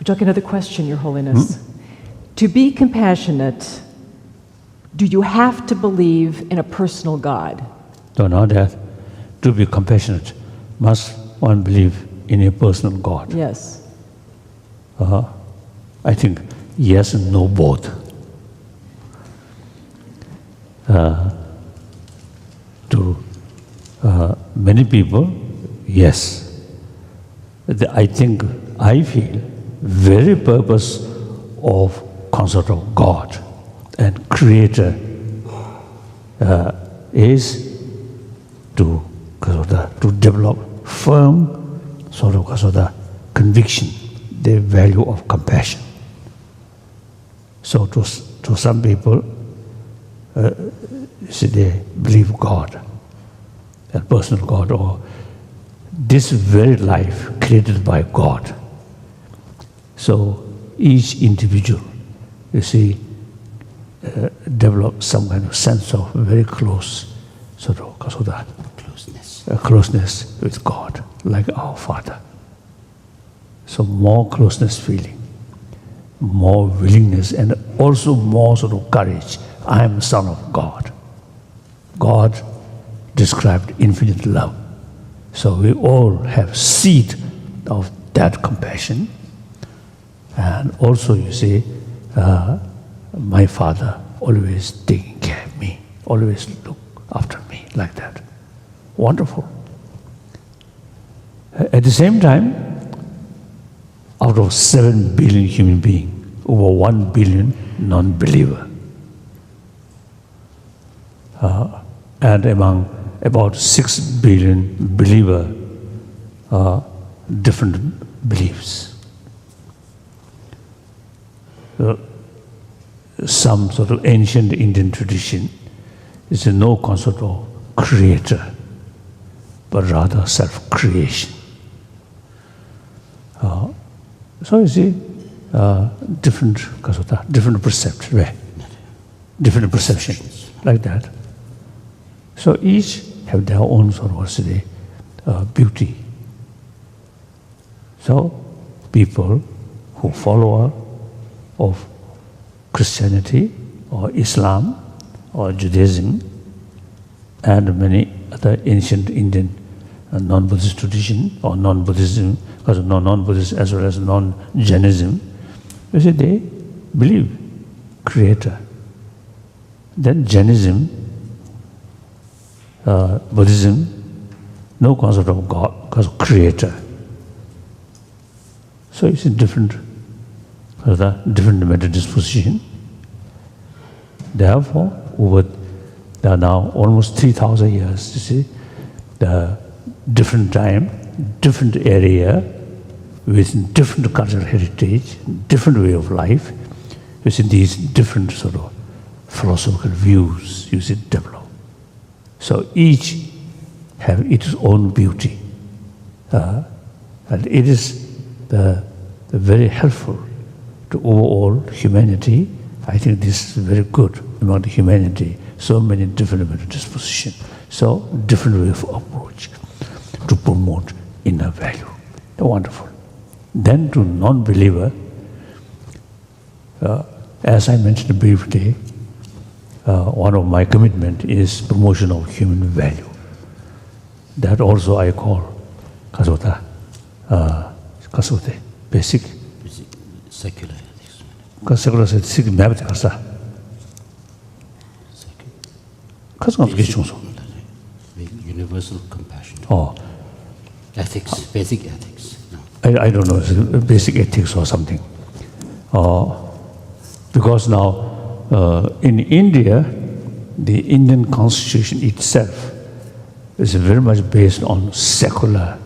Would you like another question, Your Holiness? To be compassionate, do you have to believe in a personal God? Don't know that. To be compassionate, must one believe in a personal God? Yes. I think yes and no both. To many people, yes. I feel very purpose of concept of God and Creator is to develop firm sort of the conviction, the value of compassion. So to some people, they believe God, a personal God, or this very life created by God. So each individual, develop some kind of sense of very close sort of closeness with God, like our Father. So more closeness feeling, more willingness, and also more sort of courage. I am Son of God. God described infinite love. So we all have seed of that compassion. And also my Father always taking care of me, always look after me like that. Wonderful. At the same time, out of 7 billion human beings, over 1 billion non-believer. And among about 6 billion believer, different beliefs. Some sort of ancient Indian tradition is no concept of creator, but rather self-creation. So different perception, different perceptions like that. So each have their own sort of beauty. So people who follower of Christianity or Islam or Judaism and many other ancient Indian non-Buddhist tradition or non-Buddhism, because non-Buddhist as well as non-Jainism, they believe Creator. Then Jainism, Buddhism, no concept of God, because of Creator. So it's a different mental disposition. Therefore, there are now almost 3,000 years, the different time, different area, with different cultural heritage, different way of life, these different sort of philosophical views, develop. So each have its own beauty. And it is the very helpful to overall humanity. I think this is very good among the humanity. So many different mental disposition. So different way of approach to promote inner value. Wonderful. Then to non-believer, as I mentioned briefly, one of my commitment is promotion of human value. That also I call kasota, basic secular ethics. Secular ethics mabit kasa. Universal compassion. Oh. Ethics, basic ethics. No. I don't know, it's basic ethics or something. Because now in India, the Indian constitution itself is very much based on secular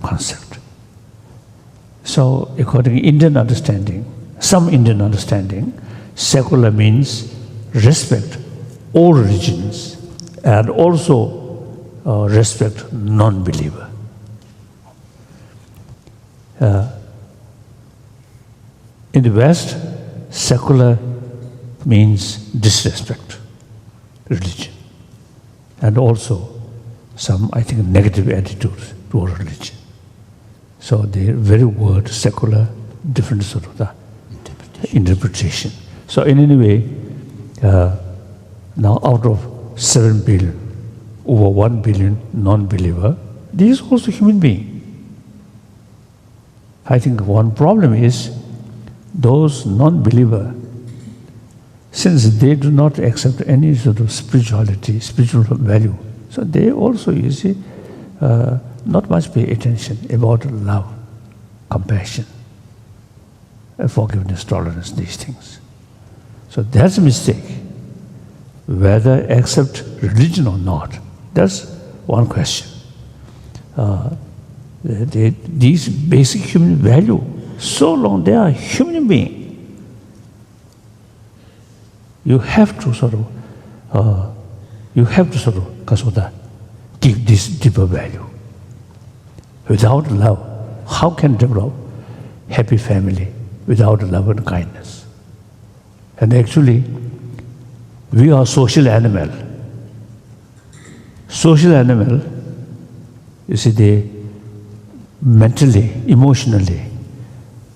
concept. So according to Indian understanding, some Indian understanding, secular means respect all religions and also respect non-believer. In the West, secular means disrespect religion, and also some, I think, negative attitudes toward religion. So the very word secular different sort of the interpretation. So in any way, now out of 7 billion, over 1 billion non-believer, these are also human beings. I think one problem is those non-believer, since they do not accept any sort of spirituality, spiritual value, so they also, you see, not much pay attention about love, compassion, forgiveness, tolerance, these things. So that's a mistake. Whether accept religion or not, that's one question. These basic human value, so long they are human being, you have to sort of give this deeper value. Without love, how can develop happy family without love and kindness? And actually, we are social animal. Social animal, you see, they mentally, emotionally,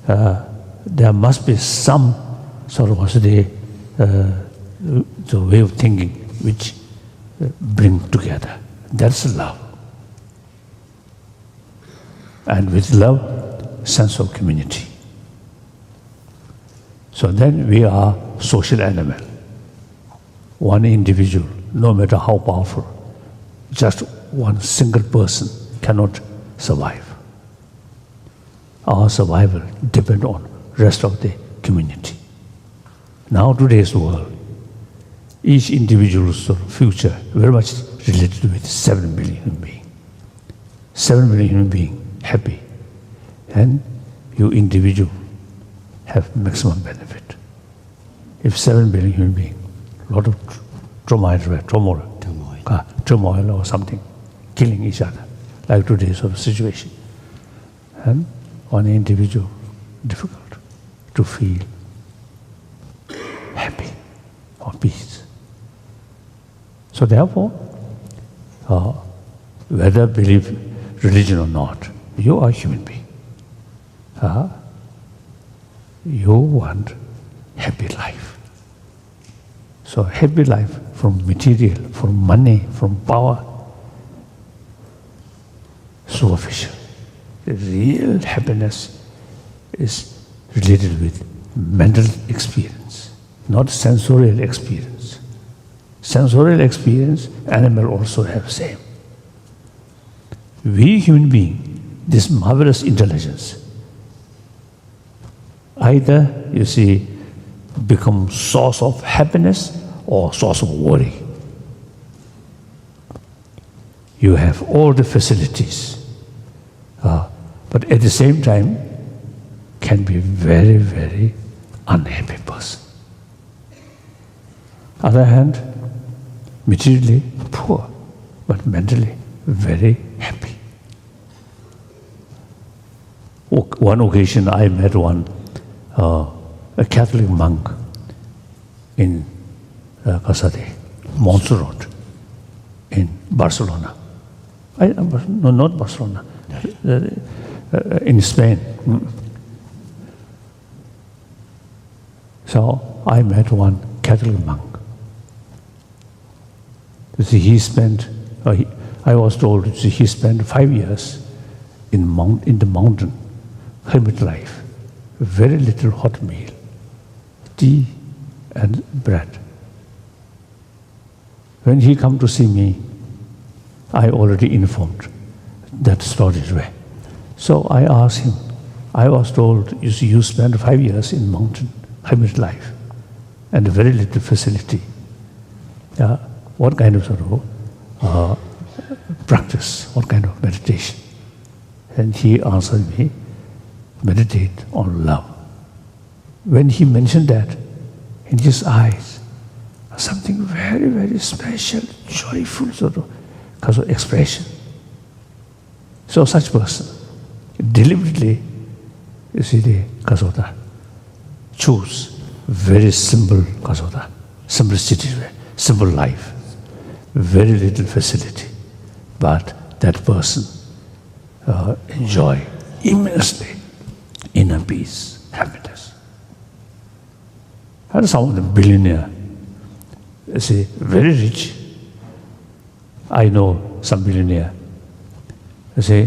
there must be some sort of the way of thinking which bring together. That's love. And with love, sense of community. So then we are social animal. One individual, no matter how powerful, just one single person cannot survive. Our survival depends on rest of the community. Now today's world, each individual's future very much related with 7 billion human beings. 7 billion human beings happy, and you individual have maximum benefit. If 7 billion human beings, a lot of turmoil or something, killing each other, like today's sort of situation, and one individual difficult to feel happy or peace. So therefore, whether believe religion or not, you are a human being. You want happy life. So happy life from material, from money, from power, superficial. The real happiness is related with mental experience, not sensorial experience. Sensorial experience, animal also have same. We human being, this marvelous intelligence, either, you see, become source of happiness or source of worry. You have all the facilities, but at the same time can be very, very unhappy person. Other hand, materially poor, but mentally very happy. One occasion I met a Catholic monk in Casade, Montserrat, in Barcelona. No, not Barcelona, in Spain. So I met one Catholic monk. You see, he spent, I was told, he spent 5 years in the mountain, hermit life, very little hot meal, tea and bread. When he come to see me, I already informed that story way. So I asked him, I was told, you see, you spent 5 years in mountain, hermit life, and very little facility. What kind of sort of practice, what kind of meditation? And he answered me, meditate on love. When he mentioned that, in his eyes, something very, very special, joyful sort of expression. So such person, deliberately, you see, the kasota, choose very simple kasota, simplicity, simple life, very little facility, but that person enjoy immensely inner peace. happiness. And some of the billionaire, say, very rich. I know some billionaire. Say,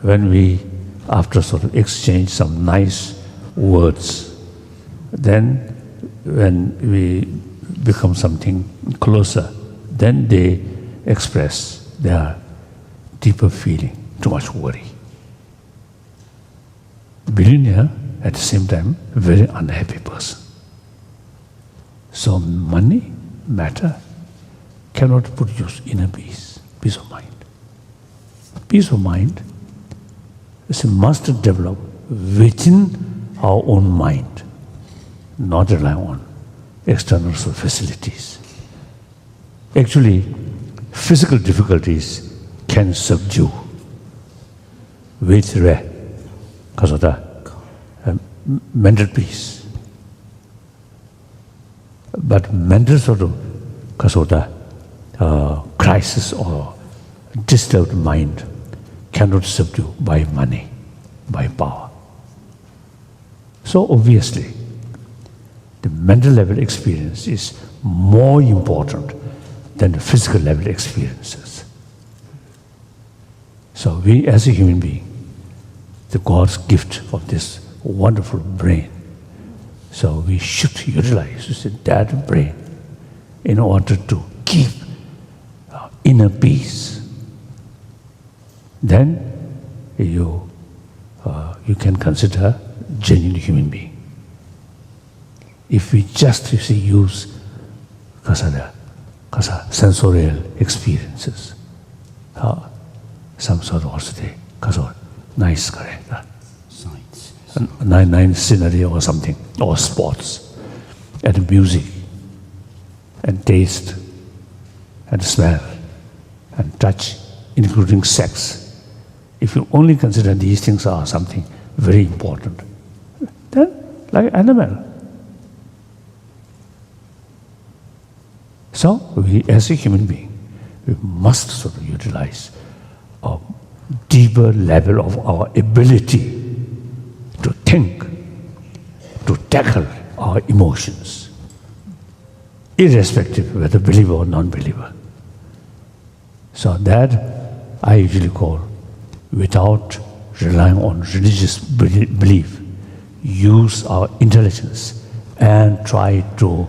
when we, after sort of exchange some nice words, then when we become something closer, then they express their deeper feeling, too much worry. Billionaire, at the same time, very unhappy person. So money, matter, cannot produce inner peace, peace of mind. Peace of mind is a must develop within our own mind, not rely on external facilities. Actually, physical difficulties can subdue with because of the mental peace. But mental sort of because of the crisis or disturbed mind cannot subdue by money, by power. So obviously, the mental level experience is more important than the physical level experiences. So we as a human being, the God's gift of this wonderful brain, so we should utilize that brain in order to keep inner peace. Then you can consider genuine human being. If we just use sensorial experiences, some sort of also because of nice Science. nice scenery or something, or sports, and music, and taste, and smell, and touch, including sex. If you only consider these things are something very important, then like animal. So we as a human being, we must sort of utilize a deeper level of our ability to think, to tackle our emotions, irrespective whether believer or non-believer. So that I usually call, without relying on religious belief, use our intelligence and try to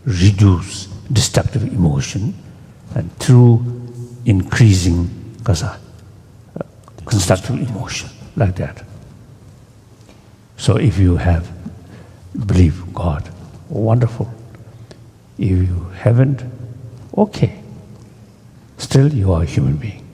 reduce destructive emotion, and through increasing constructive emotion, like that. So if you have believe God, wonderful. If you haven't, okay. Still you are a human being.